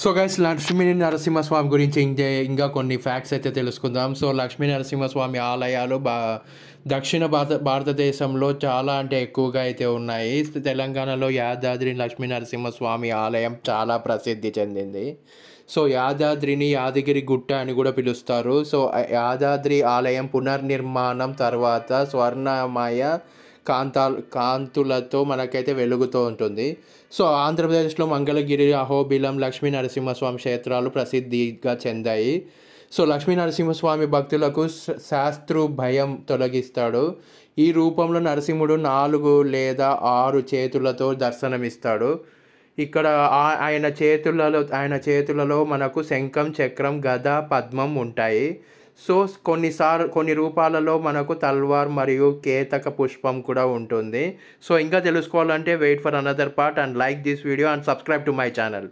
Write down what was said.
So guys Lakshmi Narasimhaswamy గురించి ఇంకా కొన్ని ఫ్యాక్ట్స్ అయితే తెలుసుకుందాం. సో లక్ష్మీ నరసింహస్వామి ఆలయాలు దక్షిణ భారతదేశంలో చాలా అంటే ఎక్కువగా అయితే ఉన్నాయి. తెలంగాణలో యాదాద్రి లక్ష్మీ నరసింహస్వామి ఆలయం చాలా ప్రసిద్ధి చెందింది. సో యాదాద్రిని యాదగిరి గుట్ట అని కూడా పిలుస్తారు. సో యాదాద్రి ఆలయం పునర్నిర్మాణం తర్వాత స్వర్ణమయ కాంతులతో మనకైతే వెలుగుతూ ఉంటుంది. సో ఆంధ్రప్రదేశ్లో మంగళగిరి, అహోబిలం, లక్ష్మీ నరసింహస్వామి క్షేత్రాలు ప్రసిద్ధిగా చెందాయి. సో లక్ష్మీ నరసింహస్వామి భక్తులకు శాస్త్రు భయం తొలగిస్తాడు. ఈ రూపంలో నరసింహుడు 4 లేదా 6 చేతులతో దర్శనమిస్తాడు. ఇక్కడ ఆయన చేతులలో మనకు శంఖం, చక్రం, గద, పద్మం ఉంటాయి. సో కొన్ని రూపాలలో మనకు తల్వార్ మరియు కేతక పుష్పం కూడా ఉంటుంది. సో ఇంకా తెలుసుకోవాలంటే wait for another part and like this video and subscribe to my channel.